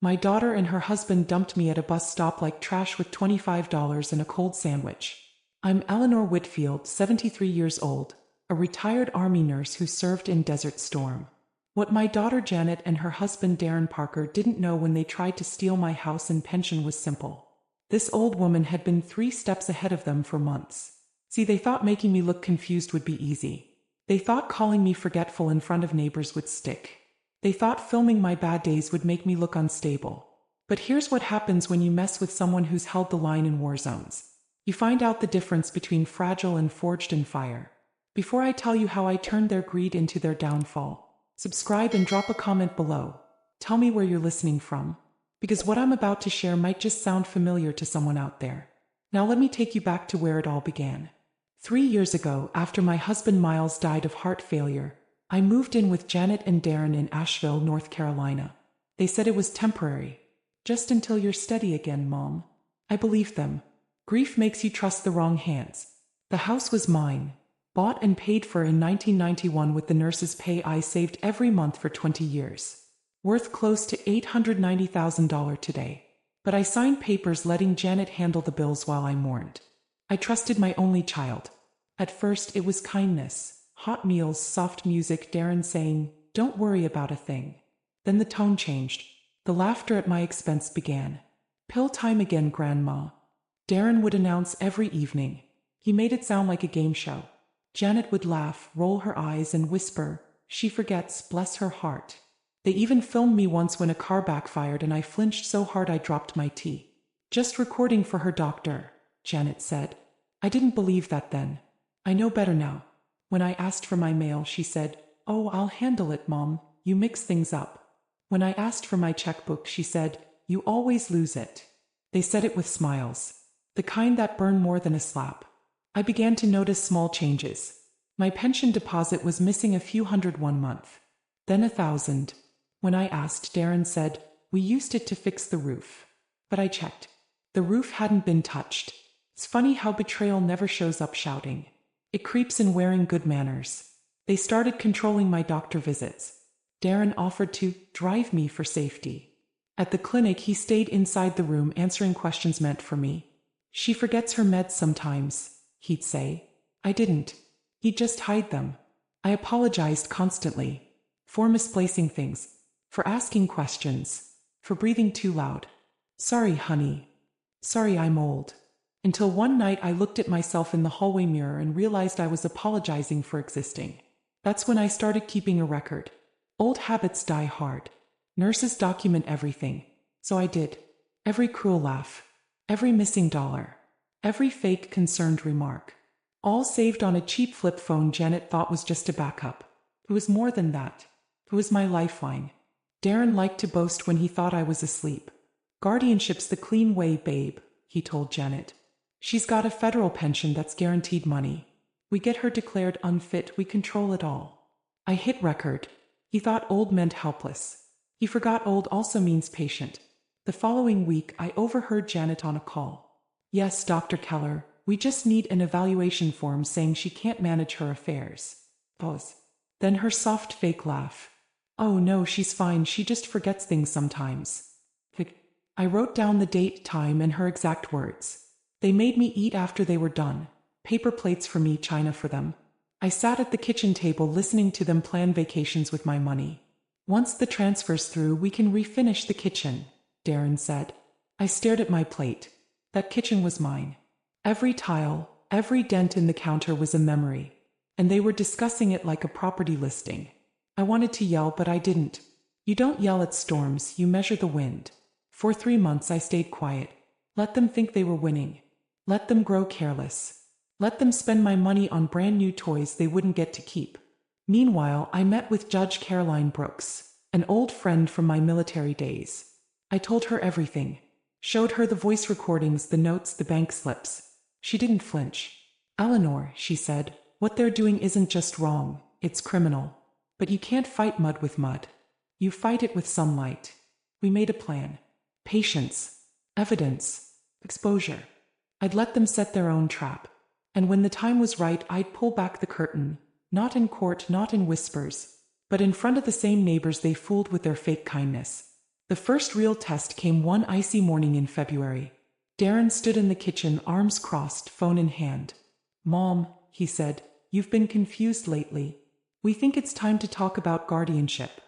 My daughter and her husband dumped me at a bus stop like trash with $25 and a cold sandwich. I'm Eleanor Whitfield, 73 years old, a retired Army nurse who served in Desert Storm. What my daughter Janet and her husband Darren Parker didn't know when they tried to steal my house and pension was simple. This old woman had been 3 steps ahead of them for months. See, they thought making me look confused would be easy. They thought calling me forgetful in front of neighbors would stick. They thought filming my bad days would make me look unstable. But here's what happens when you mess with someone who's held the line in war zones. You find out the difference between fragile and forged in fire. Before I tell you how I turned their greed into their downfall, subscribe and drop a comment below. Tell me where you're listening from, because what I'm about to share might just sound familiar to someone out there. Now let me take you back to where it all began. 3 years ago, after my husband Miles died of heart failure, I moved in with Janet and Darren in Asheville, North Carolina. They said it was temporary. Just until you're steady again, Mom. I believed them. Grief makes you trust the wrong hands. The house was mine, bought and paid for in 1991 with the nurse's pay I saved every month for 20 years. Worth close to $890,000 today. But I signed papers letting Janet handle the bills while I mourned. I trusted my only child. At first it was kindness. Hot meals, soft music, Darren saying, "Don't worry about a thing." Then the tone changed. The laughter at my expense began. "Pill time again, Grandma," Darren would announce every evening. He made it sound like a game show. Janet would laugh, roll her eyes, and whisper, "She forgets, bless her heart." They even filmed me once when a car backfired and I flinched so hard I dropped my tea. "Just recording for her doctor," Janet said. I didn't believe that then. I know better now. When I asked for my mail, she said, "Oh, I'll handle it, Mom. You mix things up." When I asked for my checkbook, she said, "You always lose it." They said it with smiles, the kind that burn more than a slap. I began to notice small changes. My pension deposit was missing a few hundred one month. Then 1,000. When I asked, Darren said, "We used it to fix the roof." But I checked. The roof hadn't been touched. It's funny how betrayal never shows up shouting. It creeps in wearing good manners. They started controlling my doctor visits. Darren offered to drive me for safety. At the clinic, he stayed inside the room answering questions meant for me. "She forgets her meds sometimes," he'd say. I didn't. He'd just hide them. I apologized constantly. For misplacing things. For asking questions. For breathing too loud. "Sorry, honey. Sorry, I'm old." Until one night I looked at myself in the hallway mirror and realized I was apologizing for existing. That's when I started keeping a record. Old habits die hard. Nurses document everything. So I did. Every cruel laugh. Every missing dollar. Every fake concerned remark. All saved on a cheap flip phone Janet thought was just a backup. It was more than that. It was my lifeline. Darren liked to boast when he thought I was asleep. "Guardianship's the clean way, babe," he told Janet. "She's got a federal pension that's guaranteed money. We get her declared unfit, we control it all." I hit record. He thought old meant helpless. He forgot old also means patient. The following week, I overheard Janet on a call. "Yes, Dr. Keller, we just need an evaluation form saying she can't manage her affairs." Pause. Then her soft fake laugh. "Oh no, she's fine, she just forgets things sometimes." I wrote down the date, time, and her exact words. They made me eat after they were done. Paper plates for me, china for them. I sat at the kitchen table listening to them plan vacations with my money. "Once the transfer's through, we can refinish the kitchen," Darren said. I stared at my plate. That kitchen was mine. Every tile, every dent in the counter was a memory. And they were discussing it like a property listing. I wanted to yell, but I didn't. You don't yell at storms, you measure the wind. For 3 months I stayed quiet. Let them think they were winning. Let them grow careless. Let them spend my money on brand new toys they wouldn't get to keep. Meanwhile, I met with Judge Caroline Brooks, an old friend from my military days. I told her everything. Showed her the voice recordings, the notes, the bank slips. She didn't flinch. "Eleanor," she said, "what they're doing isn't just wrong, it's criminal. But you can't fight mud with mud. You fight it with sunlight." We made a plan. Patience. Evidence. Exposure. I'd let them set their own trap. And when the time was right, I'd pull back the curtain. Not in court, not in whispers, but in front of the same neighbors they fooled with their fake kindness. The first real test came one icy morning in February. Darren stood in the kitchen, arms crossed, phone in hand. "Mom," he said, "you've been confused lately. We think it's time to talk about guardianship."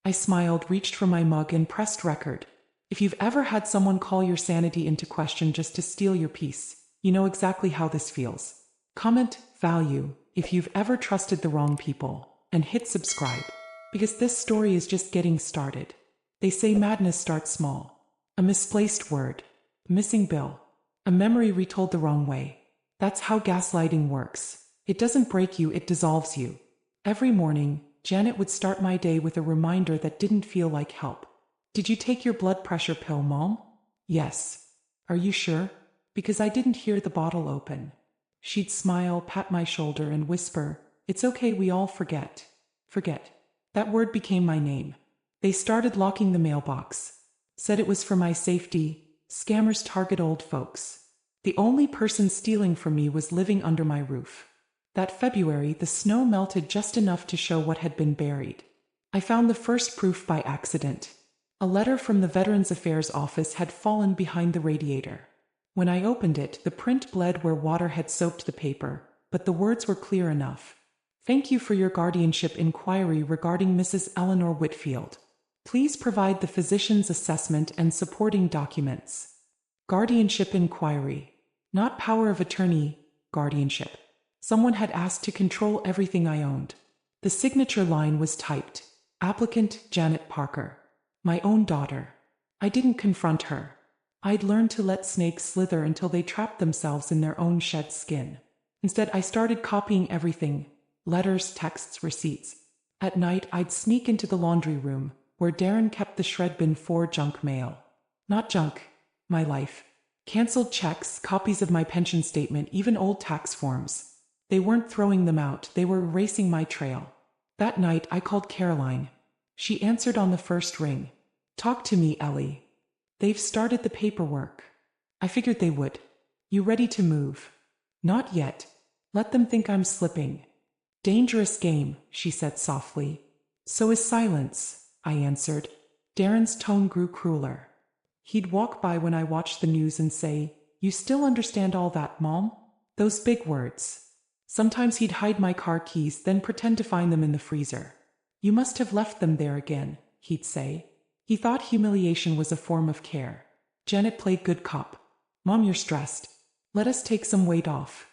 I smiled, reached for my mug, and pressed record. If you've ever had someone call your sanity into question just to steal your peace, you know exactly how this feels. Comment value if you've ever trusted the wrong people, and hit subscribe, because this story is just getting started. They say madness starts small. A misplaced word, a missing bill, a memory retold the wrong way. That's how gaslighting works. It doesn't break you, it dissolves you. Every morning, Janet would start my day with a reminder that didn't feel like help. "Did you take your blood pressure pill, Mom?" "Yes." "Are you sure?" "Because I didn't hear the bottle open." She'd smile, pat my shoulder, and whisper, "It's okay, we all forget." Forget. That word became my name. They started locking the mailbox. Said it was for my safety. Scammers target old folks. The only person stealing from me was living under my roof. That February, the snow melted just enough to show what had been buried. I found the first proof by accident. A letter from the Veterans Affairs office had fallen behind the radiator. When I opened it, the print bled where water had soaked the paper, but the words were clear enough. "Thank you for your guardianship inquiry regarding Mrs. Eleanor Whitfield. Please provide the physician's assessment and supporting documents." Guardianship inquiry. Not power of attorney, guardianship. Someone had asked to control everything I owned. The signature line was typed, "Applicant Janet Parker." My own daughter. I didn't confront her. I'd learned to let snakes slither until they trapped themselves in their own shed skin. Instead, I started copying everything. Letters, texts, receipts. At night, I'd sneak into the laundry room, where Darren kept the shred bin for junk mail. Not junk. My life. Cancelled checks, copies of my pension statement, even old tax forms. They weren't throwing them out, they were erasing my trail. That night, I called Caroline. She answered on the first ring. "Talk to me, Ellie." "They've started the paperwork." I figured they would. "You ready to move?" "Not yet. Let them think I'm slipping." "Dangerous game," she said softly. "So is silence," I answered. Darren's tone grew crueler. He'd walk by when I watched the news and say, "You still understand all that, Mom?" Those big words. Sometimes he'd hide my car keys, then pretend to find them in the freezer. "You must have left them there again," he'd say. He thought humiliation was a form of care. Janet played good cop. "Mom, you're stressed. Let us take some weight off."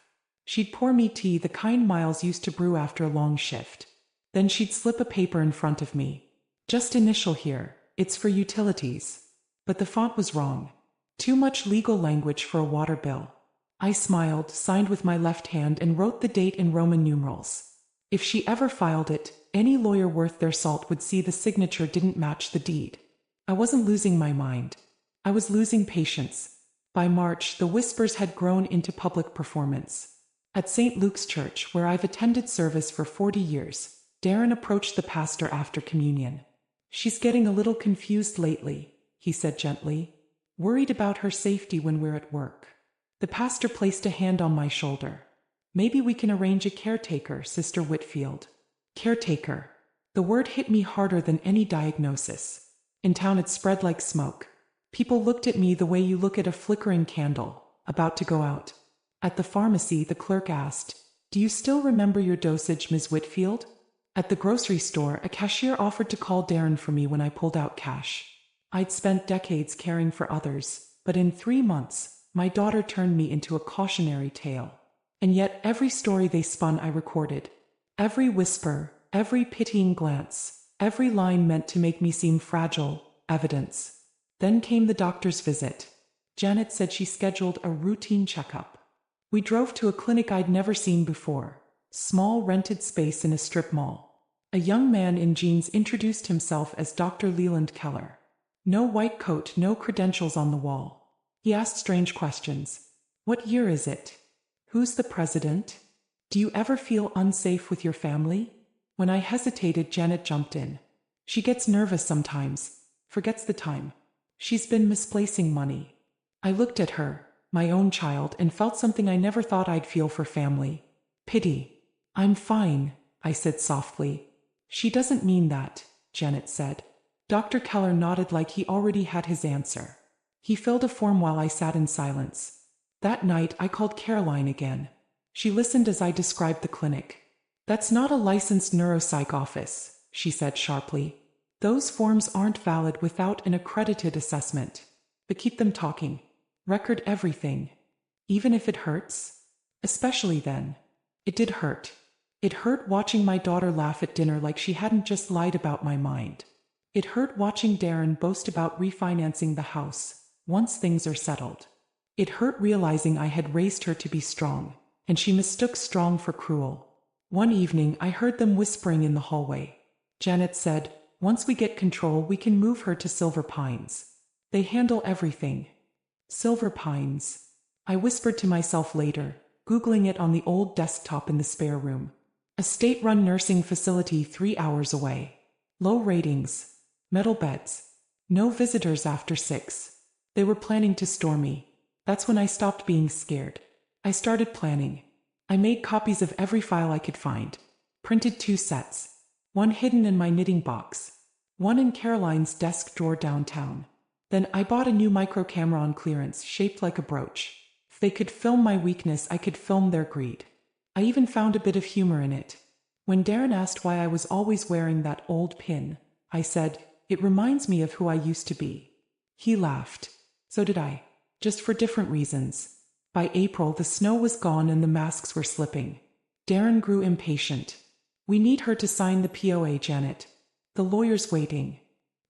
She'd pour me tea, the kind Miles used to brew after a long shift. Then she'd slip a paper in front of me. "Just initial here. It's for utilities." But the font was wrong. Too much legal language for a water bill. I smiled, signed with my left hand, and wrote the date in Roman numerals. If she ever filed it, any lawyer worth their salt would see the signature didn't match the deed. I wasn't losing my mind. I was losing patience. By March, the whispers had grown into public performance. At St. Luke's Church, where I've attended service for 40 years, Darren approached the pastor after communion. "She's getting a little confused lately," he said gently. "Worried about her safety when we're at work." The pastor placed a hand on my shoulder. "Maybe we can arrange a caretaker, Sister Whitfield." Caretaker. The word hit me harder than any diagnosis. In town it spread like smoke. People looked at me the way you look at a flickering candle, about to go out. At the pharmacy, the clerk asked, "Do you still remember your dosage, Ms. Whitfield?" At the grocery store, a cashier offered to call Darren for me when I pulled out cash. I'd spent decades caring for others, but in 3 months, my daughter turned me into a cautionary tale. And yet every story they spun I recorded. Every whisper, every pitying glance, every line meant to make me seem fragile, evidence. Then came the doctor's visit. Janet said she scheduled a routine checkup. We drove to a clinic I'd never seen before. Small rented space in a strip mall. A young man in jeans introduced himself as Dr. Leland Keller. No white coat, no credentials on the wall. He asked strange questions. "What year is it? Who's the president? Do you ever feel unsafe with your family?" When I hesitated, Janet jumped in. "She gets nervous sometimes, forgets the time. She's been misplacing money." I looked at her, my own child, and felt something I never thought I'd feel for family. Pity. "I'm fine," I said softly. "She doesn't mean that," Janet said. Dr. Keller nodded like he already had his answer. He filled a form while I sat in silence. That night, I called Caroline again. She listened as I described the clinic. "That's not a licensed neuropsych office," she said sharply. "Those forms aren't valid without an accredited assessment. But keep them talking. Record everything. Even if it hurts? Especially then." It did hurt. It hurt watching my daughter laugh at dinner like she hadn't just lied about my mind. It hurt watching Darren boast about refinancing the house, once things are settled. It hurt realizing I had raised her to be strong, and she mistook strong for cruel. One evening, I heard them whispering in the hallway. Janet said, "Once we get control, we can move her to Silver Pines. They handle everything." Silver Pines. I whispered to myself later, Googling it on the old desktop in the spare room. A state-run nursing facility 3 hours away. Low ratings. Metal beds. No visitors after 6. They were planning to store me. That's when I stopped being scared. I started planning. I made copies of every file I could find. Printed 2 sets. One hidden in my knitting box. One in Caroline's desk drawer downtown. Then I bought a new micro camera on clearance, shaped like a brooch. If they could film my weakness, I could film their greed. I even found a bit of humor in it. When Darren asked why I was always wearing that old pin, I said, "It reminds me of who I used to be." He laughed. So did I. Just for different reasons. By April, the snow was gone and the masks were slipping. Darren grew impatient. "We need her to sign the POA, Janet. The lawyer's waiting."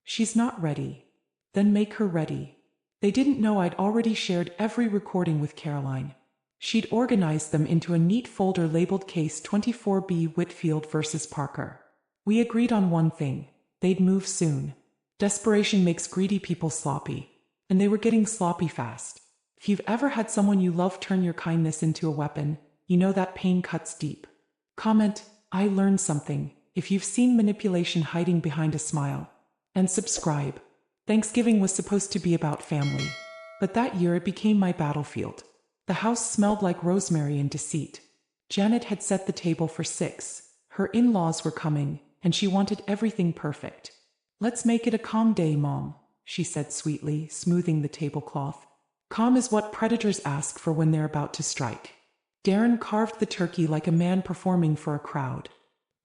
"She's not ready." "Then make her ready." They didn't know I'd already shared every recording with Caroline. She'd organized them into a neat folder labeled Case 24B Whitfield vs. Parker. We agreed on one thing. They'd move soon. Desperation makes greedy people sloppy. And they were getting sloppy fast. If you've ever had someone you love turn your kindness into a weapon, you know that pain cuts deep. Comment, "I learned something," if you've seen manipulation hiding behind a smile. And subscribe. Thanksgiving was supposed to be about family. But that year it became my battlefield. The house smelled like rosemary and deceit. Janet had set the table for 6. Her in-laws were coming, and she wanted everything perfect. "Let's make it a calm day, Mom," she said sweetly, smoothing the tablecloth. Calm is what predators ask for when they're about to strike. Darren carved the turkey like a man performing for a crowd.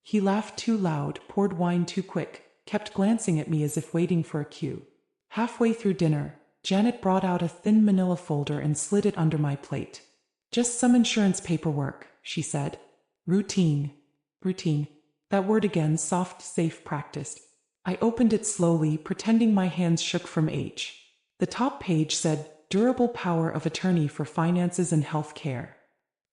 He laughed too loud, poured wine too quick, kept glancing at me as if waiting for a cue. Halfway through dinner, Janet brought out a thin manila folder and slid it under my plate. "Just some insurance paperwork," she said. "Routine." Routine. That word again, soft, safe, practiced. I opened it slowly, pretending my hands shook from age. The top page said, "Durable power of attorney for finances and health care."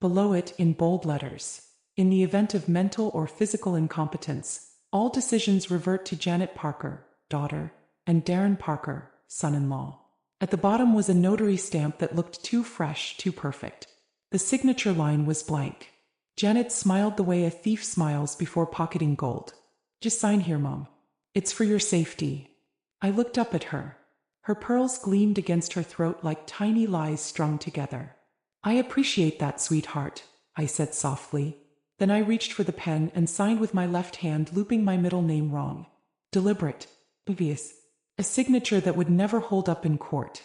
Below it, in bold letters, "In the event of mental or physical incompetence, all decisions revert to Janet Parker, daughter, and Darren Parker, son-in-law." At the bottom was a notary stamp that looked too fresh, too perfect. The signature line was blank. Janet smiled the way a thief smiles before pocketing gold. "Just sign here, Mom. It's for your safety." I looked up at her. Her pearls gleamed against her throat like tiny lies strung together. "I appreciate that, sweetheart," I said softly. Then I reached for the pen and signed with my left hand, looping my middle name wrong. Deliberate. Obvious. A signature that would never hold up in court.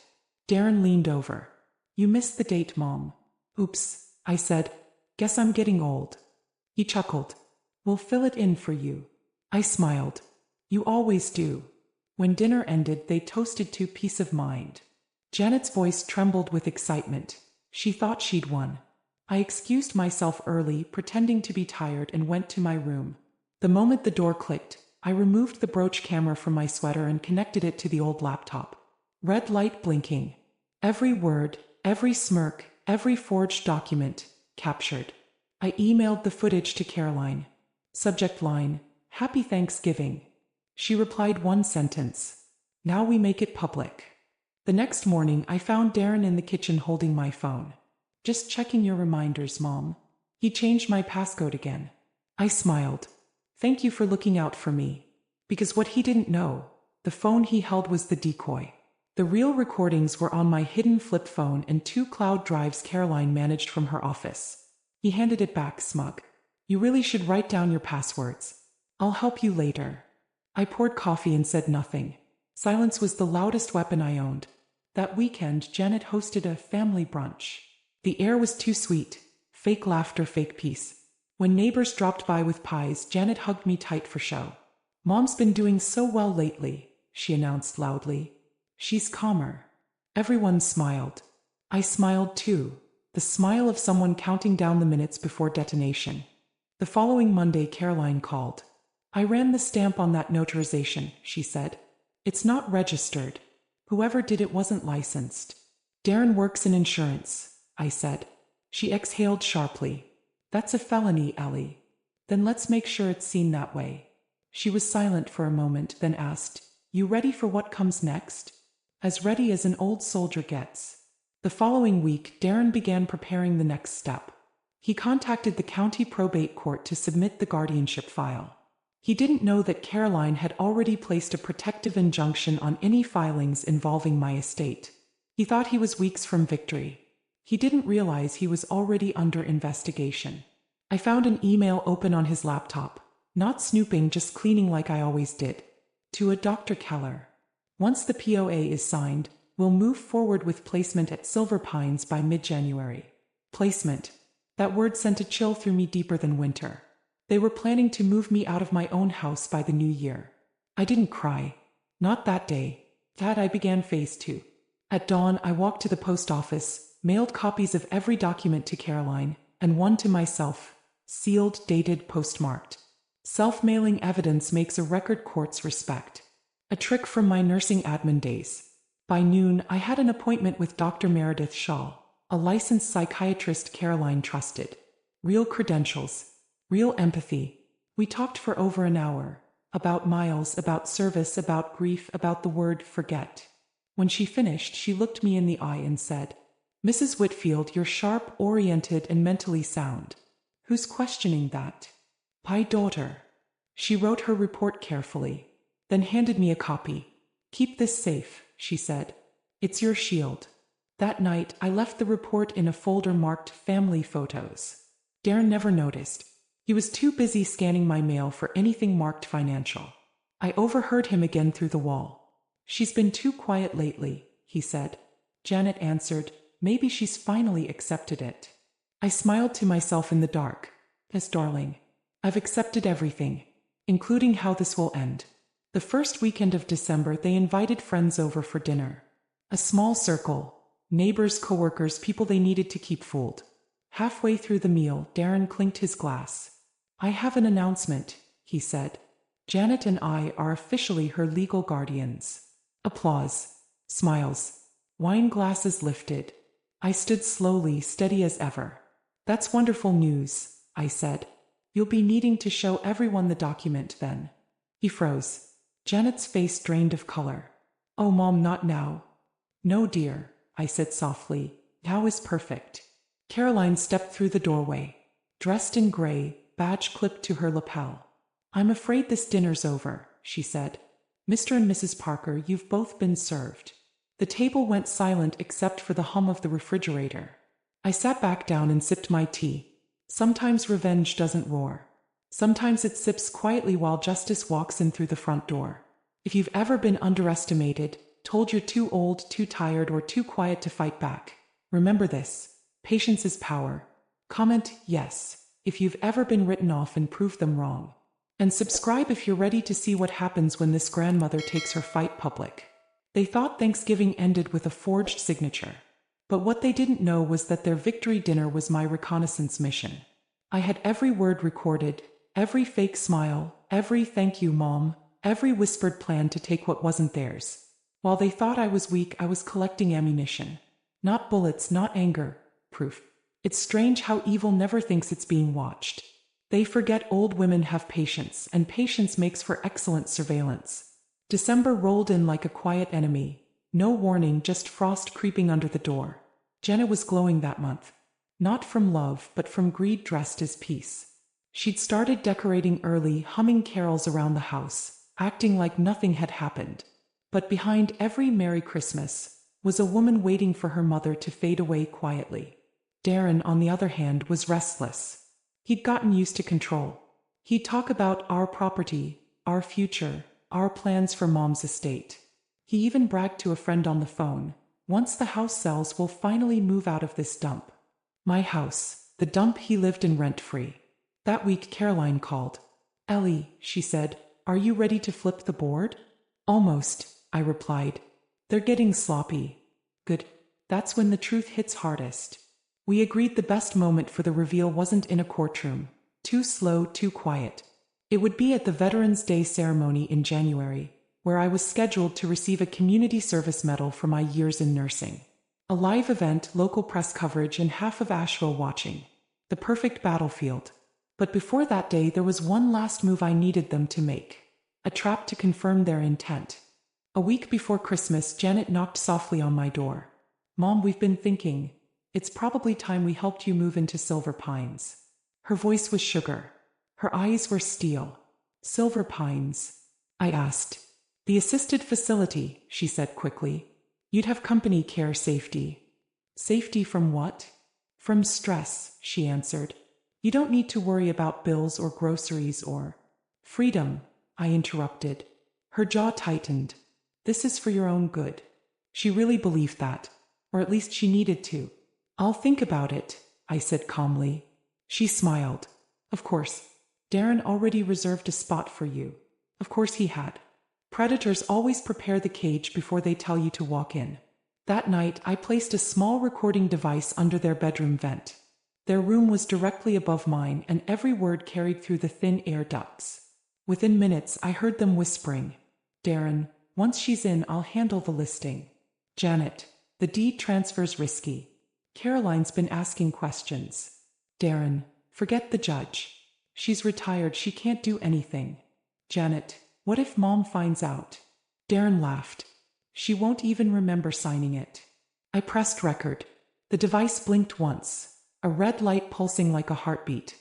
Darren leaned over. "You missed the date, Mom." "Oops," I said. "Guess I'm getting old." He chuckled. "We'll fill it in for you." I smiled. "You always do." When dinner ended, they toasted to peace of mind. Janet's voice trembled with excitement. She thought she'd won. I excused myself early, pretending to be tired, and went to my room. The moment the door clicked, I removed the brooch camera from my sweater and connected it to the old laptop. Red light blinking. Every word, every smirk, every forged document, captured. I emailed the footage to Caroline. Subject line, "Happy Thanksgiving." She replied one sentence. "Now we make it public." The next morning, I found Darren in the kitchen holding my phone. "Just checking your reminders, Mom." He changed my passcode again. I smiled. "Thank you for looking out for me." Because what he didn't know, the phone he held was the decoy. The real recordings were on my hidden flip phone and 2 cloud drives Caroline managed from her office. He handed it back, smug. "You really should write down your passwords. I'll help you later." I poured coffee and said nothing. Silence was the loudest weapon I owned. That weekend, Janet hosted a family brunch. The air was too sweet. Fake laughter, fake peace. When neighbors dropped by with pies, Janet hugged me tight for show. Mom's been doing so well lately, she announced loudly. She's calmer. Everyone smiled. I smiled too, the smile of someone counting down the minutes before detonation. The following Monday, Caroline called. I ran the stamp on that notarization, she said. It's not registered. Whoever did it wasn't licensed. Darren works in insurance, I said. She exhaled sharply. That's a felony, Ellie. Then let's make sure it's seen that way. She was silent for a moment, then asked, You ready for what comes next? As ready as an old soldier gets. The following week, Darren began preparing the next step. He contacted the county probate court to submit the guardianship file. He didn't know that Caroline had already placed a protective injunction on any filings involving my estate. He thought he was weeks from victory. He didn't realize he was already under investigation. I found an email open on his laptop. Not snooping, just cleaning like I always did. To a Dr. Keller. Once the POA is signed, we'll move forward with placement at Silver Pines by mid-January. Placement. That word sent a chill through me deeper than winter. They were planning to move me out of my own house by the new year. I didn't cry. Not that day. That I began phase 2. At dawn, I walked to the post office, mailed copies of every document to Caroline, and one to myself, sealed, dated, postmarked. Self-mailing evidence makes a record court's respect. A trick from my nursing admin days. By noon, I had an appointment with Dr. Meredith Shaw, a licensed psychiatrist Caroline trusted. Real credentials. Real empathy. We talked for over an hour. About Miles, about service, about grief, about the word forget. When she finished, she looked me in the eye and said, Mrs. Whitfield, you're sharp, oriented, and mentally sound. Who's questioning that? My daughter. She wrote her report carefully, then handed me a copy. Keep this safe, she said. It's your shield. That night, I left the report in a folder marked Family Photos. Darren never noticed. He was too busy scanning my mail for anything marked financial. I overheard him again through the wall. She's been too quiet lately, he said. Janet answered, maybe she's finally accepted it. I smiled to myself in the dark. Yes, darling. I've accepted everything, including how this will end. The first weekend of December, they invited friends over for dinner. A small circle. Neighbors, coworkers, people they needed to keep fooled. Halfway through the meal, Darren clinked his glass. I have an announcement, he said. Janet and I are officially her legal guardians. Applause. Smiles. Wine glasses lifted. I stood slowly, steady as ever. That's wonderful news, I said. You'll be needing to show everyone the document then. He froze. Janet's face drained of color. Oh, Mom, not now. No, dear, I said softly. Now is perfect. Caroline stepped through the doorway. Dressed in gray, badge clipped to her lapel. I'm afraid this dinner's over, she said. Mr. and Mrs. Parker, you've both been served. The table went silent except for the hum of the refrigerator. I sat back down and sipped my tea. Sometimes revenge doesn't roar. Sometimes it sips quietly while justice walks in through the front door. If you've ever been underestimated, told you're too old, too tired, or too quiet to fight back, remember this. Patience is power. Comment yes if you've ever been written off and prove them wrong. And subscribe if you're ready to see what happens when this grandmother takes her fight public. They thought Thanksgiving ended with a forged signature. But what they didn't know was that their victory dinner was my reconnaissance mission. I had every word recorded, every fake smile, every thank you, Mom, every whispered plan to take what wasn't theirs. While they thought I was weak, I was collecting ammunition. Not bullets, not anger, proof. It's strange how evil never thinks it's being watched. They forget old women have patience, and patience makes for excellent surveillance. December rolled in like a quiet enemy. No warning, just frost creeping under the door. Jenna was glowing that month. Not from love, but from greed dressed as peace. She'd started decorating early, humming carols around the house, acting like nothing had happened. But behind every Merry Christmas was a woman waiting for her mother to fade away quietly. Darren, on the other hand, was restless. He'd gotten used to control. He'd talk about our property, our future, our plans for Mom's estate. He even bragged to a friend on the phone. Once the house sells, we'll finally move out of this dump. My house, the dump he lived in rent-free. That week Caroline called. Ellie, she said, are you ready to flip the board? Almost, I replied. They're getting sloppy. Good. That's when the truth hits hardest. We agreed the best moment for the reveal wasn't in a courtroom. Too slow, too quiet. It would be at the Veterans Day ceremony in January, where I was scheduled to receive a community service medal for my years in nursing. A live event, local press coverage, and half of Asheville watching. The perfect battlefield. But before that day, there was one last move I needed them to make. A trap to confirm their intent. A week before Christmas, Janet knocked softly on my door. Mom, we've been thinking. It's probably time we helped you move into Silver Pines. Her voice was sugar. Her eyes were steel. Silver Pines? I asked. The assisted facility, she said quickly. You'd have company care, safety. Safety from what? From stress, she answered. You don't need to worry about bills or groceries or… Freedom, I interrupted. Her jaw tightened. This is for your own good. She really believed that. Or at least she needed to. I'll think about it, I said calmly. She smiled. Of course. Darren already reserved a spot for you. Of course he had. Predators always prepare the cage before they tell you to walk in. That night, I placed a small recording device under their bedroom vent. Their room was directly above mine, and every word carried through the thin air ducts. Within minutes, I heard them whispering, Darren, once she's in, I'll handle the listing. Janet, the deed transfer's risky. Caroline's been asking questions. Darren, forget the judge. She's retired, she can't do anything. Janet, what if Mom finds out? Darren laughed. She won't even remember signing it. I pressed record. The device blinked once, a red light pulsing like a heartbeat.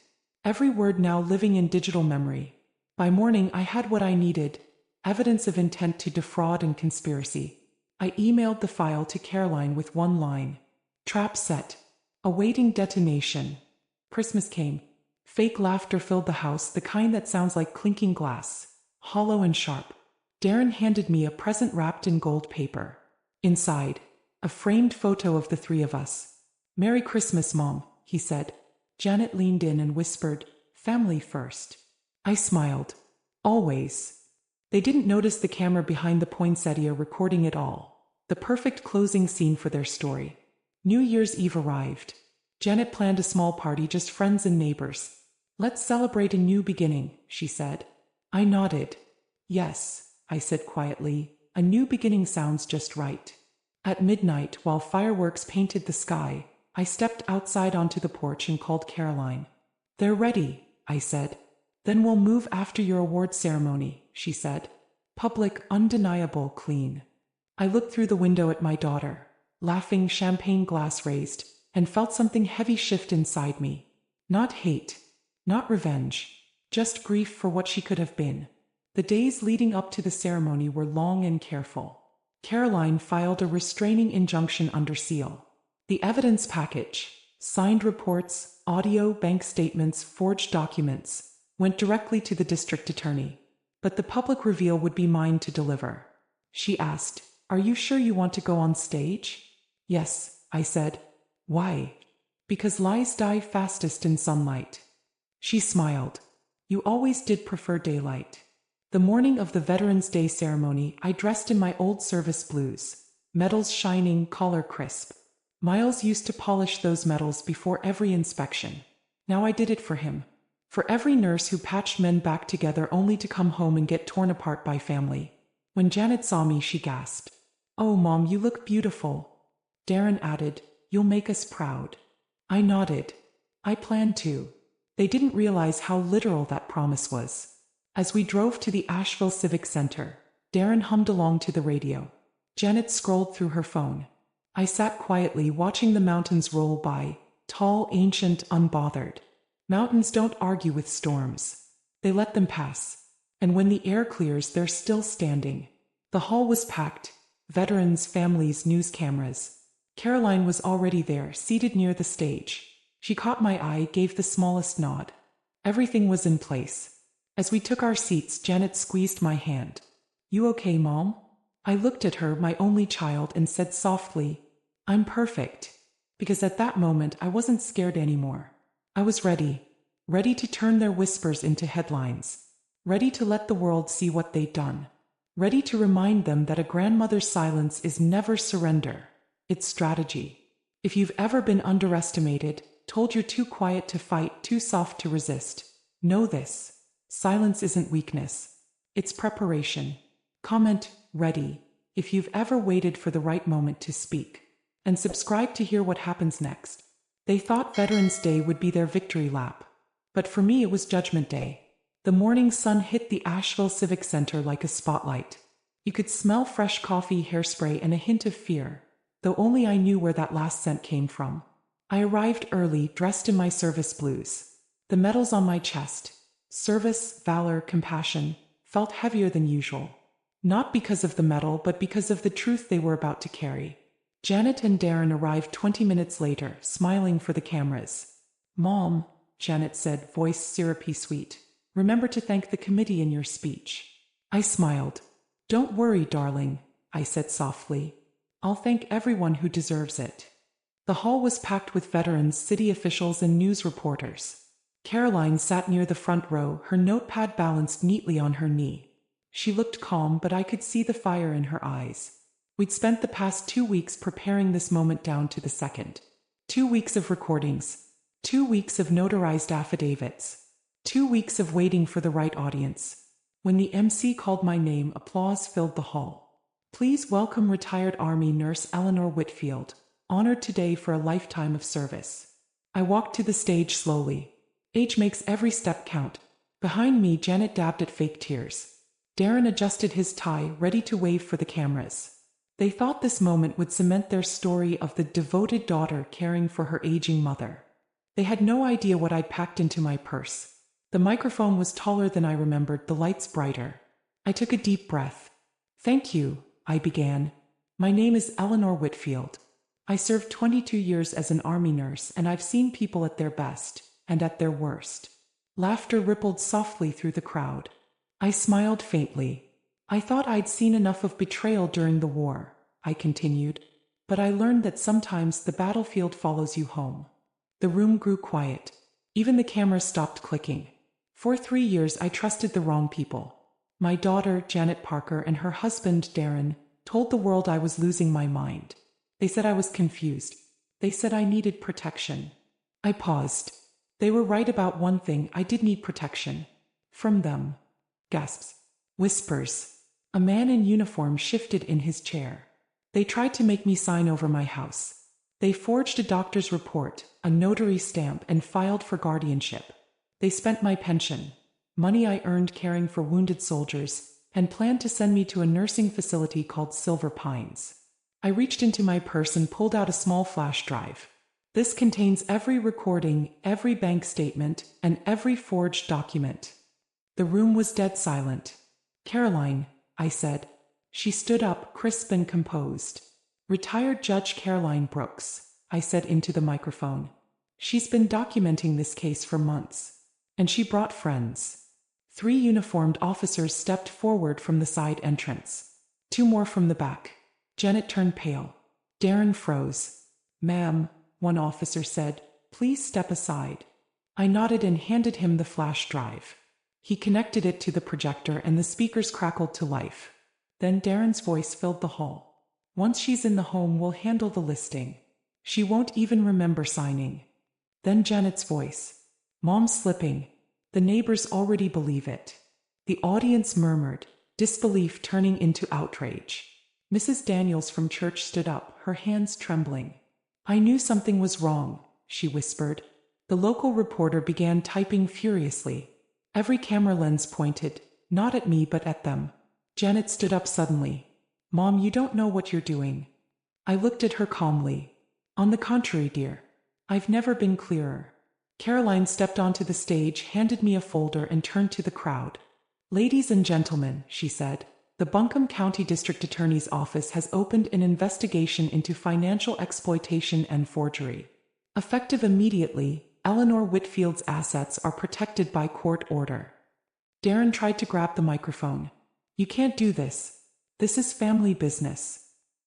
Every word now living in digital memory. By morning, I had what I needed, evidence of intent to defraud and conspiracy. I emailed the file to Caroline with one line. Trap set. Awaiting detonation. Christmas came. Fake laughter filled the house, the kind that sounds like clinking glass, hollow and sharp. Darren handed me a present wrapped in gold paper. Inside, a framed photo of the three of us. Merry Christmas, Mom, he said. Janet leaned in and whispered, family first. I smiled. Always. They didn't notice the camera behind the poinsettia recording it all. The perfect closing scene for their story. New Year's Eve arrived. Janet planned a small party, just friends and neighbors. Let's celebrate a new beginning, she said. I nodded. Yes, I said quietly, a new beginning sounds just right. At midnight, while fireworks painted the sky, I stepped outside onto the porch and called Caroline. They're ready, I said. Then we'll move after your award ceremony, she said. Public, undeniable, clean. I looked through the window at my daughter, laughing, champagne glass raised, and felt something heavy shift inside me. Not hate, not revenge, just grief for what she could have been. The days leading up to the ceremony were long and careful. Caroline filed a restraining injunction under seal. The evidence package, signed reports, audio, bank statements, forged documents, went directly to the district attorney. But the public reveal would be mine to deliver. She asked, Are you sure you want to go on stage? Yes, I said. Why? Because lies die fastest in sunlight. She smiled. You always did prefer daylight. The morning of the Veterans Day ceremony, I dressed in my old service blues, medals shining, collar crisp. Miles used to polish those medals before every inspection. Now I did it for him. For every nurse who patched men back together only to come home and get torn apart by family. When Janet saw me, she gasped. Oh, Mom, you look beautiful. Darren added, You'll make us proud. I nodded. I planned to. They didn't realize how literal that promise was. As we drove to the Asheville Civic Center, Darren hummed along to the radio. Janet scrolled through her phone. I sat quietly watching the mountains roll by, tall, ancient, unbothered. Mountains don't argue with storms. They let them pass. And when the air clears, they're still standing. The hall was packed. Veterans, families, news cameras. Caroline was already there, seated near the stage. She caught my eye, gave the smallest nod. Everything was in place. As we took our seats, Janet squeezed my hand. You okay, Mom? I looked at her, my only child, and said softly, I'm perfect. Because at that moment I wasn't scared anymore. I was ready. Ready to turn their whispers into headlines. Ready to let the world see what they'd done. Ready to remind them that a grandmother's silence is never surrender. It's strategy. If you've ever been underestimated, told you're too quiet to fight, too soft to resist, know this. Silence isn't weakness. It's preparation. Comment, ready, if you've ever waited for the right moment to speak. And subscribe to hear what happens next. They thought Veterans Day would be their victory lap. But for me it was Judgment Day. The morning sun hit the Asheville Civic Center like a spotlight. You could smell fresh coffee, hairspray, and a hint of fear, though only I knew where that last scent came from. I arrived early, dressed in my service blues. The medals on my chest, service, valor, compassion, felt heavier than usual. Not because of the medal, but because of the truth they were about to carry. Janet and Darren arrived 20 minutes later, smiling for the cameras. Mom, Janet said, voice syrupy sweet, remember to thank the committee in your speech. I smiled. Don't worry, darling, I said softly. I'll thank everyone who deserves it. The hall was packed with veterans, city officials, and news reporters. Caroline sat near the front row, her notepad balanced neatly on her knee. She looked calm, but I could see the fire in her eyes. We'd spent the past 2 weeks preparing this moment down to the second. 2 weeks of recordings. 2 weeks of notarized affidavits. 2 weeks of waiting for the right audience. When the MC called my name, applause filled the hall. Please welcome retired Army nurse Eleanor Whitfield, honored today for a lifetime of service. I walked to the stage slowly. Age makes every step count. Behind me, Janet dabbed at fake tears. Darren adjusted his tie, ready to wave for the cameras. They thought this moment would cement their story of the devoted daughter caring for her aging mother. They had no idea what I'd packed into my purse. The microphone was taller than I remembered, the lights brighter. I took a deep breath. Thank you, I began. My name is Eleanor Whitfield. I served 22 years as an Army nurse, and I've seen people at their best, and at their worst. Laughter rippled softly through the crowd. I smiled faintly. I thought I'd seen enough of betrayal during the war, I continued, but I learned that sometimes the battlefield follows you home. The room grew quiet. Even the cameras stopped clicking. For 3 years I trusted the wrong people. My daughter, Janet Parker, and her husband, Darren, told the world I was losing my mind. They said I was confused. They said I needed protection. I paused. They were right about one thing, I did need protection. From them. Gasps. Whispers. A man in uniform shifted in his chair. They tried to make me sign over my house. They forged a doctor's report, a notary stamp, and filed for guardianship. They spent my pension, money I earned caring for wounded soldiers, and planned to send me to a nursing facility called Silver Pines. I reached into my purse and pulled out a small flash drive. This contains every recording, every bank statement, and every forged document. The room was dead silent. Caroline, I said. She stood up, crisp and composed. Retired Judge Caroline Brooks, I said into the microphone. She's been documenting this case for months. And she brought friends. 3 uniformed officers stepped forward from the side entrance. 2 more from the back. Janet turned pale. Darren froze. Ma'am, one officer said, please step aside. I nodded and handed him the flash drive. He connected it to the projector and the speakers crackled to life. Then Darren's voice filled the hall. Once she's in the home, we'll handle the listing. She won't even remember signing. Then Janet's voice. Mom's slipping. The neighbors already believe it. The audience murmured, disbelief turning into outrage. Mrs. Daniels from church stood up, her hands trembling. I knew something was wrong, she whispered. The local reporter began typing furiously. Every camera lens pointed, not at me but at them. Janet stood up suddenly. Mom, you don't know what you're doing. I looked at her calmly. On the contrary, dear. I've never been clearer. Caroline stepped onto the stage, handed me a folder, and turned to the crowd. Ladies and gentlemen, she said, the Buncombe County District Attorney's Office has opened an investigation into financial exploitation and forgery. Effective immediately, Eleanor Whitfield's assets are protected by court order. Darren tried to grab the microphone. You can't do this. This is family business.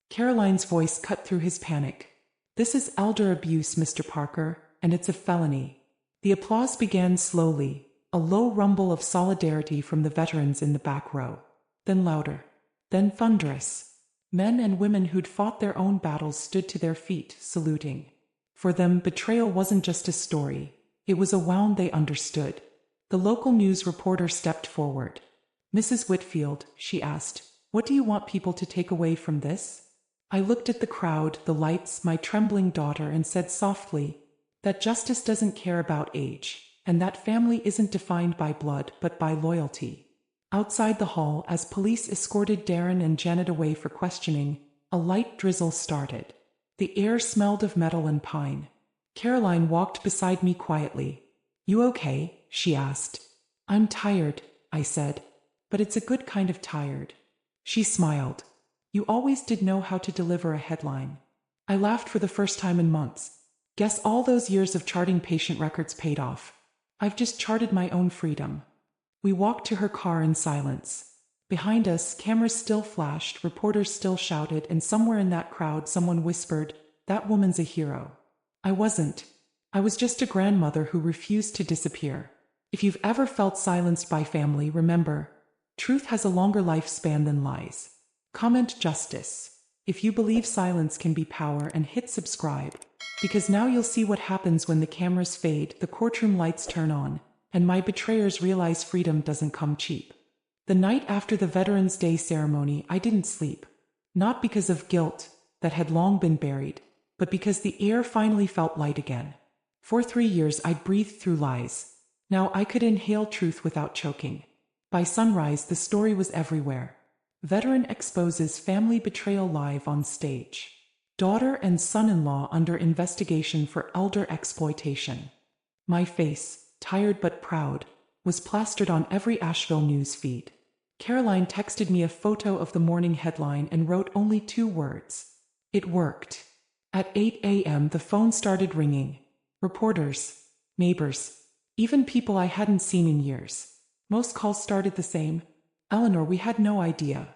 Caroline's voice cut through his panic. This is elder abuse, Mr. Parker, and it's a felony. The applause began slowly, a low rumble of solidarity from the veterans in the back row. Then louder. Then thunderous. Men and women who'd fought their own battles stood to their feet, saluting. For them, betrayal wasn't just a story. It was a wound they understood. The local news reporter stepped forward. Mrs. Whitfield, she asked, what do you want people to take away from this? I looked at the crowd, the lights, my trembling daughter, and said softly, that justice doesn't care about age, and that family isn't defined by blood but by loyalty. Outside the hall, as police escorted Darren and Janet away for questioning, a light drizzle started. The air smelled of metal and pine. Caroline walked beside me quietly. You okay? She asked. I'm tired, I said. But it's a good kind of tired. She smiled. You always did know how to deliver a headline. I laughed for the first time in months. Guess all those years of charting patient records paid off. I've just charted my own freedom. We walked to her car in silence. Behind us, cameras still flashed, reporters still shouted, and somewhere in that crowd someone whispered, that woman's a hero. I wasn't. I was just a grandmother who refused to disappear. If you've ever felt silenced by family, remember, truth has a longer lifespan than lies. Comment justice if you believe silence can be power, and hit subscribe, because now you'll see what happens when the cameras fade, the courtroom lights turn on, and my betrayers realize freedom doesn't come cheap. The night after the Veterans Day ceremony, I didn't sleep. Not because of guilt that had long been buried, but because the air finally felt light again. For 3 years I'd breathed through lies. Now I could inhale truth without choking. By sunrise, the story was everywhere. Veteran exposes family betrayal live on stage. Daughter and son-in-law under investigation for elder exploitation. My face, tired but proud, was plastered on every Asheville news feed. Caroline texted me a photo of the morning headline and wrote only 2 words. It worked. At 8 a.m. the phone started ringing. Reporters, neighbors, even people I hadn't seen in years. Most calls started the same. Eleanor, we had no idea.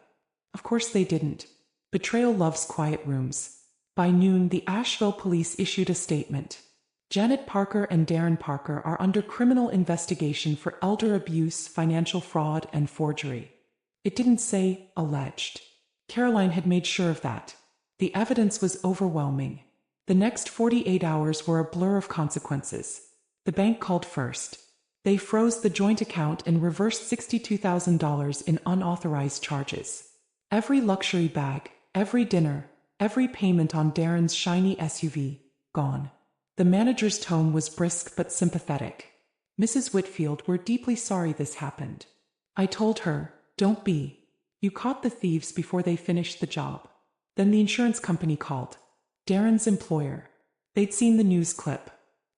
Of course they didn't. Betrayal loves quiet rooms. By noon, the Asheville police issued a statement. Janet Parker and Darren Parker are under criminal investigation for elder abuse, financial fraud, and forgery. It didn't say alleged. Caroline had made sure of that. The evidence was overwhelming. The next 48 hours were a blur of consequences. The bank called first. They froze the joint account and reversed $62,000 in unauthorized charges. Every luxury bag, every dinner, every payment on Darren's shiny SUV, gone. The manager's tone was brisk but sympathetic. Mrs. Whitfield, we're deeply sorry this happened. I told her, don't be. You caught the thieves before they finished the job. Then the insurance company called. Darren's employer. They'd seen the news clip.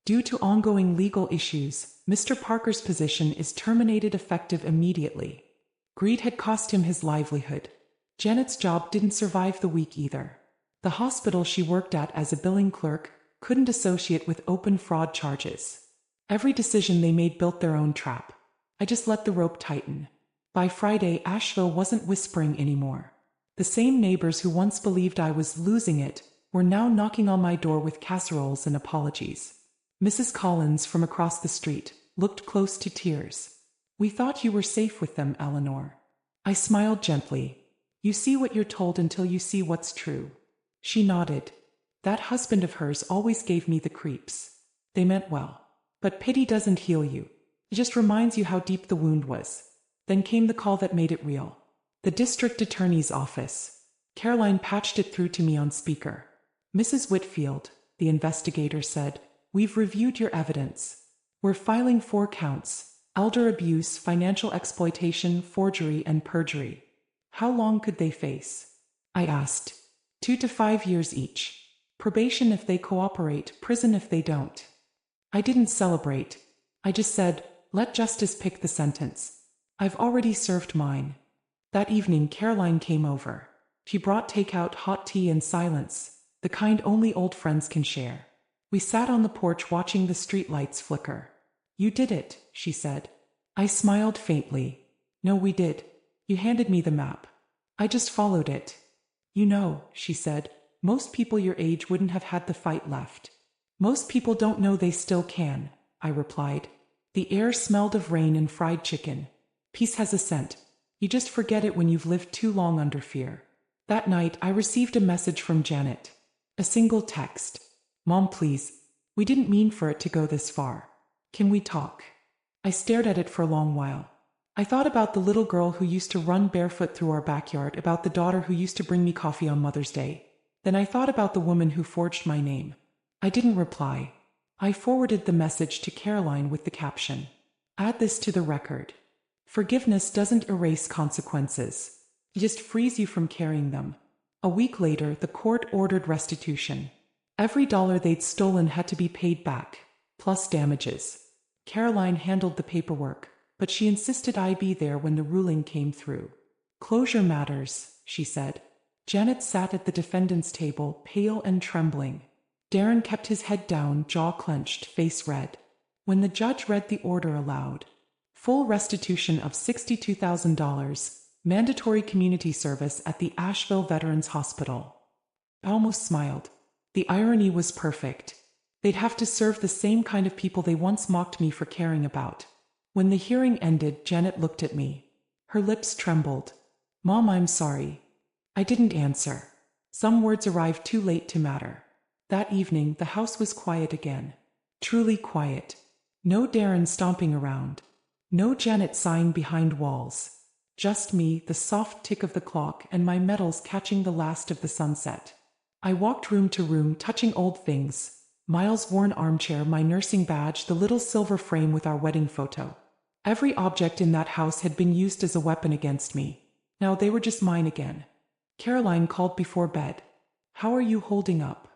Due to ongoing legal issues, Mr. Parker's position is terminated effective immediately. Greed had cost him his livelihood. Janet's job didn't survive the week either. The hospital she worked at as a billing clerk couldn't associate with open fraud charges. Every decision they made built their own trap. I just let the rope tighten. By Friday, Asheville wasn't whispering anymore. The same neighbors who once believed I was losing it were now knocking on my door with casseroles and apologies. Mrs. Collins, from across the street, looked close to tears. We thought you were safe with them, Eleanor. I smiled gently. You see what you're told until you see what's true. She nodded. That husband of hers always gave me the creeps. They meant well. But pity doesn't heal you. It just reminds you how deep the wound was. Then came the call that made it real. The district attorney's office. Caroline patched it through to me on speaker. Mrs. Whitfield, the investigator said, we've reviewed your evidence. We're filing 4 counts: elder abuse, financial exploitation, forgery, and perjury. How long could they face? I asked. 2 to 5 years each. Probation if they cooperate, prison if they don't. I didn't celebrate. I just said, let justice pick the sentence. I've already served mine. That evening, Caroline came over. She brought takeout, hot tea, and silence, the kind only old friends can share. We sat on the porch watching the streetlights flicker. You did it, she said. I smiled faintly. No, we did. You handed me the map. I just followed it. You know, she said, most people your age wouldn't have had the fight left. Most people don't know they still can, I replied. The air smelled of rain and fried chicken. Peace has a scent. You just forget it when you've lived too long under fear. That night, I received a message from Janet. A single text. Mom, please. We didn't mean for it to go this far. Can we talk? I stared at it for a long while. I thought about the little girl who used to run barefoot through our backyard, about the daughter who used to bring me coffee on Mother's Day. Then I thought about the woman who forged my name. I didn't reply. I forwarded the message to Caroline with the caption. Add this to the record. Forgiveness doesn't erase consequences. It just frees you from carrying them. A week later, the court ordered restitution. Every dollar they'd stolen had to be paid back, plus damages. Caroline handled the paperwork, but she insisted I be there when the ruling came through. Closure matters, she said. Janet sat at the defendant's table, pale and trembling. Darren kept his head down, jaw clenched, face red. When the judge read the order aloud, full restitution of $62,000, mandatory community service at the Asheville Veterans Hospital. I almost smiled. The irony was perfect. They'd have to serve the same kind of people they once mocked me for caring about. When the hearing ended, Janet looked at me. Her lips trembled. Mom, I'm sorry. I didn't answer. Some words arrived too late to matter. That evening, the house was quiet again. Truly quiet. No Darren stomping around. No Janet sighing behind walls. Just me, the soft tick of the clock, and my medals catching the last of the sunset. I walked room to room, touching old things. Miles' worn armchair, my nursing badge, the little silver frame with our wedding photo. Every object in that house had been used as a weapon against me. Now they were just mine again. Caroline called before bed. How are you holding up?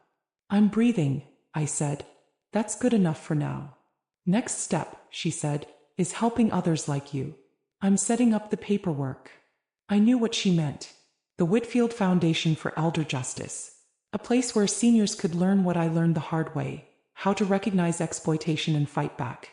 I'm breathing, I said. That's good enough for now. Next step, she said, is helping others like you. I'm setting up the paperwork. I knew what she meant. The Whitfield Foundation for Elder Justice. A place where seniors could learn what I learned the hard way, how to recognize exploitation and fight back.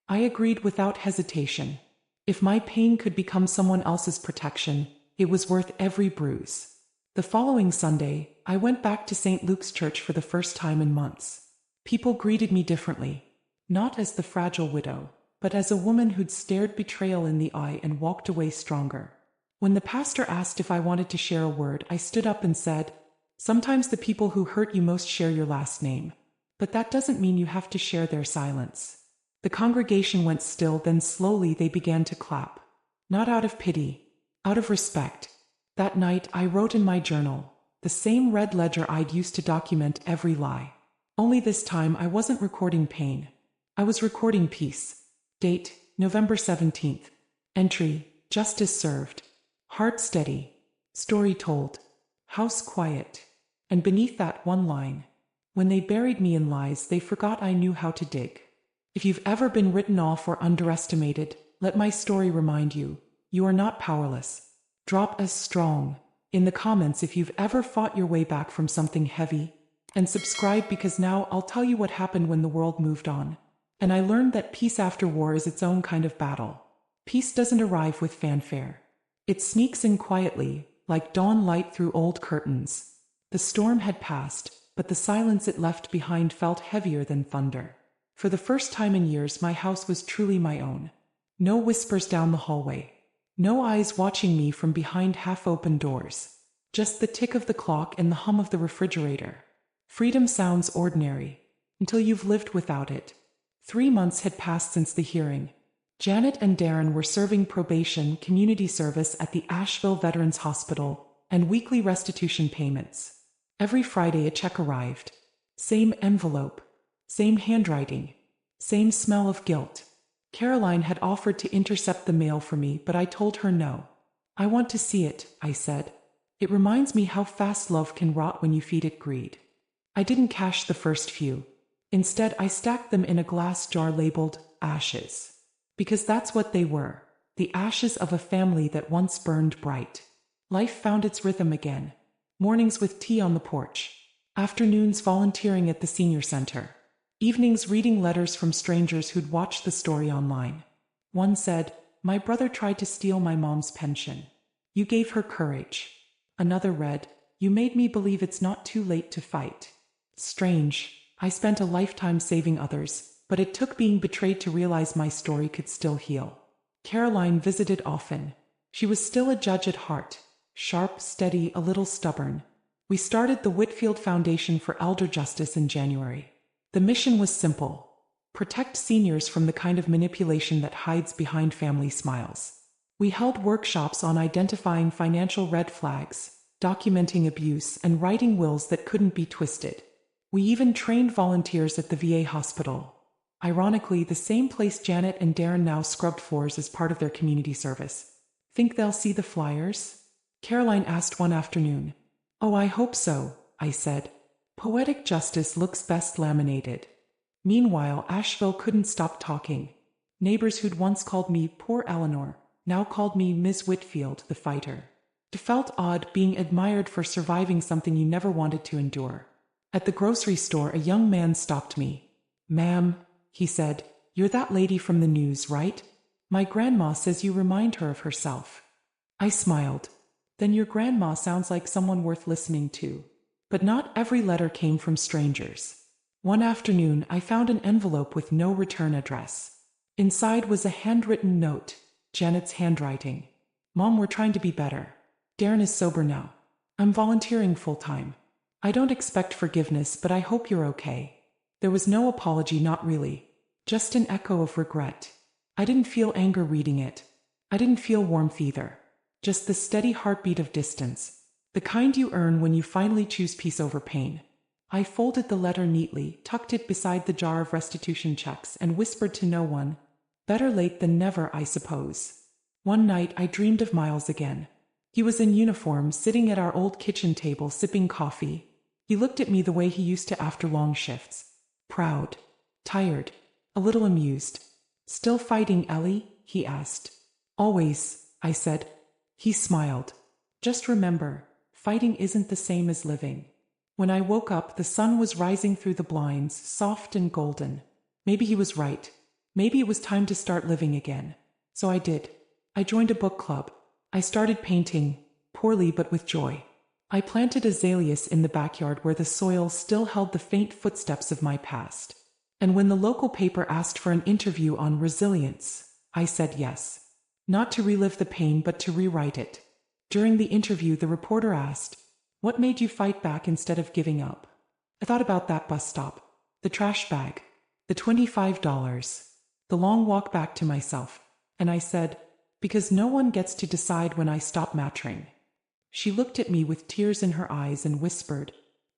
I agreed without hesitation. If my pain could become someone else's protection, it was worth every bruise. The following Sunday, I went back to St. Luke's Church for the first time in months. People greeted me differently. Not as the fragile widow, but as a woman who'd stared betrayal in the eye and walked away stronger. When the pastor asked if I wanted to share a word, I stood up and said, sometimes the people who hurt you most share your last name. But that doesn't mean you have to share their silence. The congregation went still, then slowly they began to clap. Not out of pity, out of respect. That night I wrote in my journal, the same red ledger I'd used to document every lie. Only this time I wasn't recording pain. I was recording peace. Date, November 17th. Entry, justice served. Heart steady. Story told. House quiet. And beneath that one line, when they buried me in lies, they forgot I knew how to dig. If you've ever been written off or underestimated, let my story remind you, you are not powerless. Drop as strong in the comments if you've ever fought your way back from something heavy. And subscribe, because now I'll tell you what happened when the world moved on. And I learned that peace after war is its own kind of battle. Peace doesn't arrive with fanfare. It sneaks in quietly, like dawn light through old curtains. The storm had passed, but the silence it left behind felt heavier than thunder. For the first time in years, my house was truly my own. No whispers down the hallway. No eyes watching me from behind half-open doors. Just the tick of the clock and the hum of the refrigerator. Freedom sounds ordinary, until you've lived without it. 3 months had passed since the hearing. Janet and Darren were serving probation, community service at the Asheville Veterans Hospital, and weekly restitution payments. Every Friday a check arrived. Same envelope. Same handwriting. Same smell of guilt. Caroline had offered to intercept the mail for me, but I told her no. I want to see it, I said. It reminds me how fast love can rot when you feed it greed. I didn't cash the first few. Instead, I stacked them in a glass jar labeled ashes. Because that's what they were. The ashes of a family that once burned bright. Life found its rhythm again. Mornings with tea on the porch. Afternoons volunteering at the senior center. Evenings reading letters from strangers who'd watched the story online. One said, "My brother tried to steal my mom's pension. You gave her courage. Another read, you made me believe it's not too late to fight. Strange. I spent a lifetime saving others, but it took being betrayed to realize my story could still heal. Caroline visited often. She was still a judge at heart. Sharp, steady, a little stubborn. We started the Whitfield Foundation for Elder Justice in January. The mission was simple. Protect seniors from the kind of manipulation that hides behind family smiles. We held workshops on identifying financial red flags, documenting abuse, and writing wills that couldn't be twisted. We even trained volunteers at the VA hospital. Ironically, the same place Janet and Darren now scrubbed floors as part of their community service. Think they'll see the flyers? Caroline asked one afternoon. Oh, I hope so, I said. Poetic justice looks best laminated. Meanwhile, Asheville couldn't stop talking. Neighbors who'd once called me poor Eleanor now called me Miss Whitfield, the fighter. It felt odd being admired for surviving something you never wanted to endure. At the grocery store, a young man stopped me. Ma'am, he said, you're that lady from the news, right? My grandma says you remind her of herself. I smiled. Then your grandma sounds like someone worth listening to. But not every letter came from strangers. One afternoon, I found an envelope with no return address. Inside was a handwritten note, Janet's handwriting. Mom, we're trying to be better. Darren is sober now. I'm volunteering full-time. I don't expect forgiveness, but I hope you're okay. There was no apology, not really. Just an echo of regret. I didn't feel anger reading it. I didn't feel warmth either. Just the steady heartbeat of distance. The kind you earn when you finally choose peace over pain. I folded the letter neatly, tucked it beside the jar of restitution checks, and whispered to no one, better late than never, I suppose. One night I dreamed of Miles again. He was in uniform, sitting at our old kitchen table, sipping coffee. He looked at me the way he used to after long shifts. Proud. Tired. A little amused. Still fighting, Ellie? He asked. Always, I said. He smiled. Just remember, fighting isn't the same as living. When I woke up, the sun was rising through the blinds, soft and golden. Maybe he was right. Maybe it was time to start living again. So I did. I joined a book club. I started painting, poorly but with joy. I planted azaleas in the backyard where the soil still held the faint footsteps of my past. And when the local paper asked for an interview on resilience, I said yes. Not to relive the pain, but to rewrite it. During the interview, the reporter asked, what made you fight back instead of giving up? I thought about that bus stop, the trash bag, the $25, the long walk back to myself, and I said, because no one gets to decide when I stop mattering. She looked at me with tears in her eyes and whispered,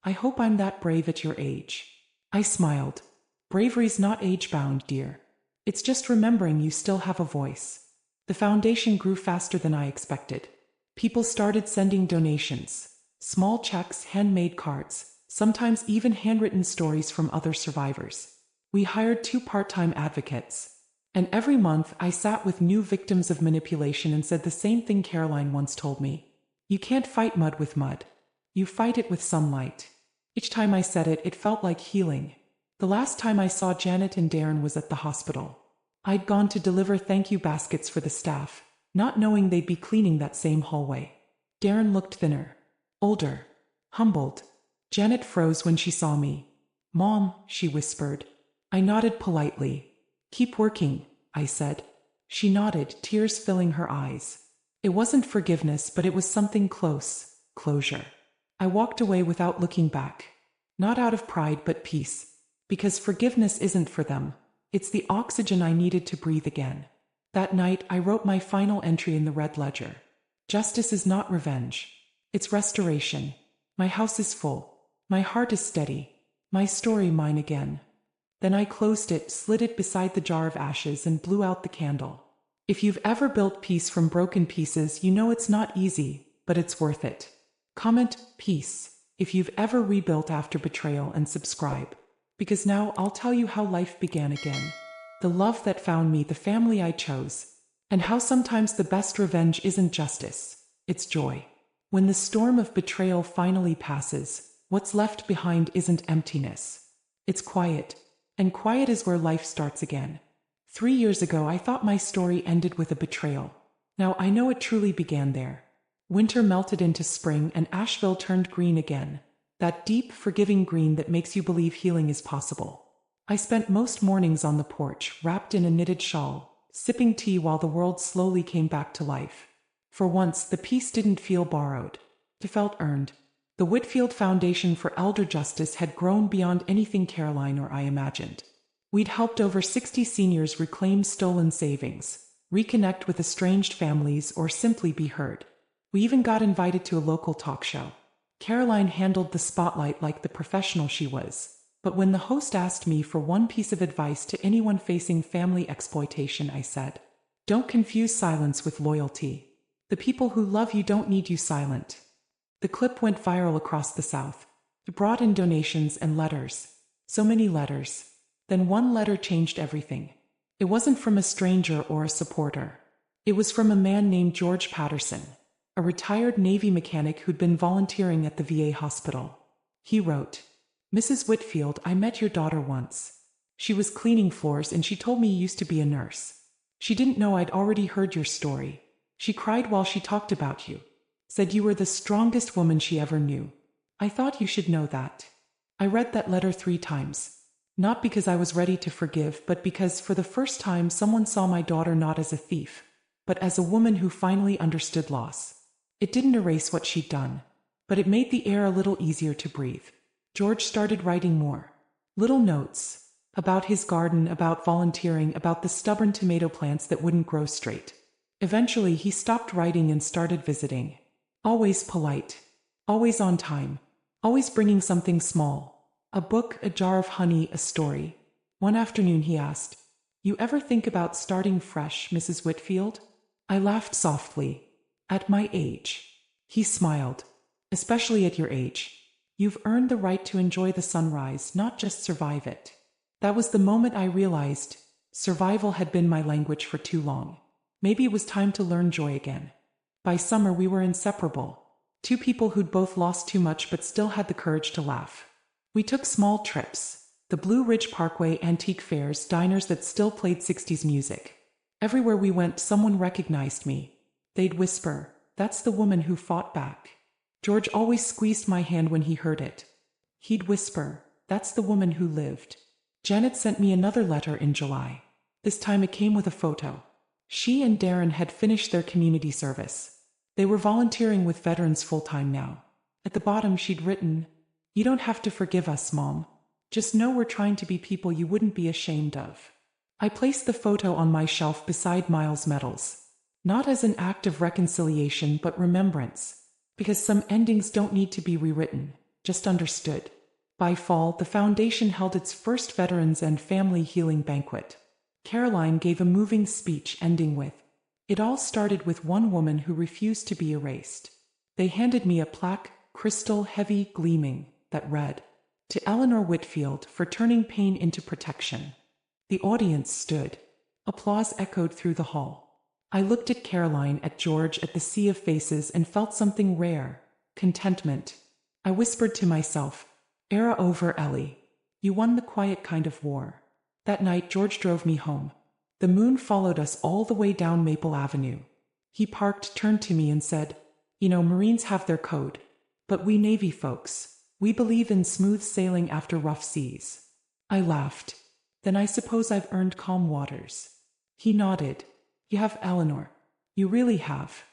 I hope I'm that brave at your age. I smiled. Bravery's not age-bound, dear. It's just remembering you still have a voice. The foundation grew faster than I expected. People started sending donations. Small checks, handmade cards, sometimes even handwritten stories from other survivors. We hired 2 part-time advocates. And every month I sat with new victims of manipulation and said the same thing Caroline once told me. You can't fight mud with mud. You fight it with sunlight. Each time I said it, it felt like healing. The last time I saw Janet and Darren was at the hospital. I'd gone to deliver thank you baskets for the staff, not knowing they'd be cleaning that same hallway. Darren looked thinner. Older. Humbled. Janet froze when she saw me. Mom, she whispered. I nodded politely. Keep working, I said. She nodded, tears filling her eyes. It wasn't forgiveness, but it was something close. Closure. I walked away without looking back. Not out of pride, but peace. Because forgiveness isn't for them. It's the oxygen I needed to breathe again. That night, I wrote my final entry in the red ledger. Justice is not revenge. It's restoration. My house is full. My heart is steady. My story mine again. Then I closed it, slid it beside the jar of ashes, and blew out the candle. If you've ever built peace from broken pieces, you know it's not easy, but it's worth it. Comment peace if you've ever rebuilt after betrayal, and subscribe. Because now I'll tell you how life began again. The love that found me, the family I chose, and how sometimes the best revenge isn't justice, it's joy. When the storm of betrayal finally passes, what's left behind isn't emptiness. It's quiet. And quiet is where life starts again. 3 years ago, I thought my story ended with a betrayal. Now I know it truly began there. Winter melted into spring and Asheville turned green again. That deep, forgiving green that makes you believe healing is possible. I spent most mornings on the porch, wrapped in a knitted shawl, sipping tea while the world slowly came back to life. For once, the peace didn't feel borrowed. It felt earned. The Whitfield Foundation for Elder Justice had grown beyond anything Caroline or I imagined. We'd helped over 60 seniors reclaim stolen savings, reconnect with estranged families, or simply be heard. We even got invited to a local talk show. Caroline handled the spotlight like the professional she was. But when the host asked me for one piece of advice to anyone facing family exploitation, I said, "Don't confuse silence with loyalty. The people who love you don't need you silent." The clip went viral across the South. It brought in donations and letters. So many letters. Then one letter changed everything. It wasn't from a stranger or a supporter. It was from a man named George Patterson, a retired Navy mechanic who'd been volunteering at the VA hospital. He wrote, "Mrs. Whitfield, I met your daughter once. She was cleaning floors and she told me you used to be a nurse. She didn't know I'd already heard your story. She cried while she talked about you. Said you were the strongest woman she ever knew. I thought you should know that." I read that letter 3 times. Not because I was ready to forgive, but because for the first time someone saw my daughter not as a thief, but as a woman who finally understood loss. It didn't erase what she'd done, but it made the air a little easier to breathe. George started writing more. Little notes. About his garden, about volunteering, about the stubborn tomato plants that wouldn't grow straight. Eventually he stopped writing and started visiting. Always polite. Always on time. Always bringing something small. A book, a jar of honey, a story. One afternoon he asked, "You ever think about starting fresh, Mrs. Whitfield?" I laughed softly. "At my age." He smiled. "Especially at your age. You've earned the right to enjoy the sunrise, not just survive it." That was the moment I realized survival had been my language for too long. Maybe it was time to learn joy again. By summer we were inseparable. 2 people who'd both lost too much but still had the courage to laugh. We took small trips. The Blue Ridge Parkway, antique fairs, diners that still played 60s music. Everywhere we went, someone recognized me. They'd whisper, "That's the woman who fought back." George always squeezed my hand when he heard it. He'd whisper, "That's the woman who lived." Janet sent me another letter in July. This time it came with a photo. She and Darren had finished their community service. They were volunteering with veterans full-time now. At the bottom she'd written, "You don't have to forgive us, Mom. Just know we're trying to be people you wouldn't be ashamed of." I placed the photo on my shelf beside Miles' medals. Not as an act of reconciliation but remembrance. Because some endings don't need to be rewritten, just understood. By fall, the foundation held its first Veterans and Family Healing Banquet. Caroline gave a moving speech ending with, "It all started with one woman who refused to be erased." They handed me a plaque, crystal, heavy, gleaming, that read, "To Eleanor Whitfield for turning pain into protection." The audience stood. Applause echoed through the hall. I looked at Caroline, at George, at the sea of faces, and felt something rare, contentment. I whispered to myself, "Era over, Ellie. You won the quiet kind of war." That night George drove me home. The moon followed us all the way down Maple Avenue. He parked, turned to me and said, "You know, Marines have their code. But we Navy folks, we believe in smooth sailing after rough seas." I laughed. "Then I suppose I've earned calm waters." He nodded. "You have, Eleanor. You really have."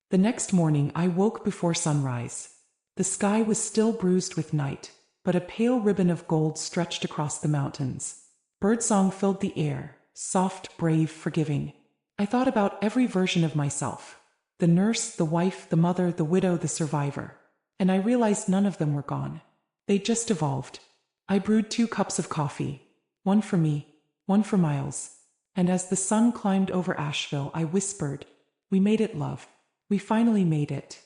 The next morning I woke before sunrise. The sky was still bruised with night, but a pale ribbon of gold stretched across the mountains. Birdsong filled the air, soft, brave, forgiving. I thought about every version of myself. The nurse, the wife, the mother, the widow, the survivor. And I realized none of them were gone. They just evolved. I brewed 2 cups of coffee. One for me, one for Miles. And as the sun climbed over Asheville, I whispered, "We made it, love. We finally made it."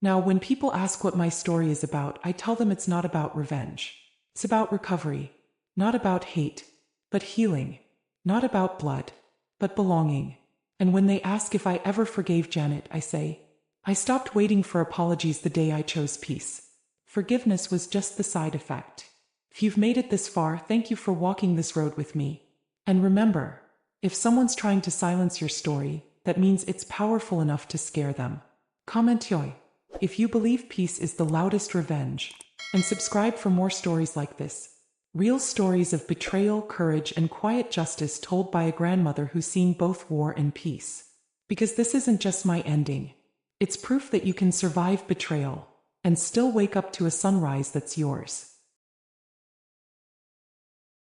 Now, when people ask what my story is about, I tell them it's not about revenge. It's about recovery. Not about hate, but healing. Not about blood, but belonging. And when they ask if I ever forgave Janet, I say, I stopped waiting for apologies the day I chose peace. Forgiveness was just the side effect. If you've made it this far, thank you for walking this road with me. And remember, if someone's trying to silence your story, that means it's powerful enough to scare them. Comment yoy if you believe peace is the loudest revenge, and subscribe for more stories like this. Real stories of betrayal, courage, and quiet justice told by a grandmother who's seen both war and peace. Because this isn't just my ending. It's proof that you can survive betrayal and still wake up to a sunrise that's yours.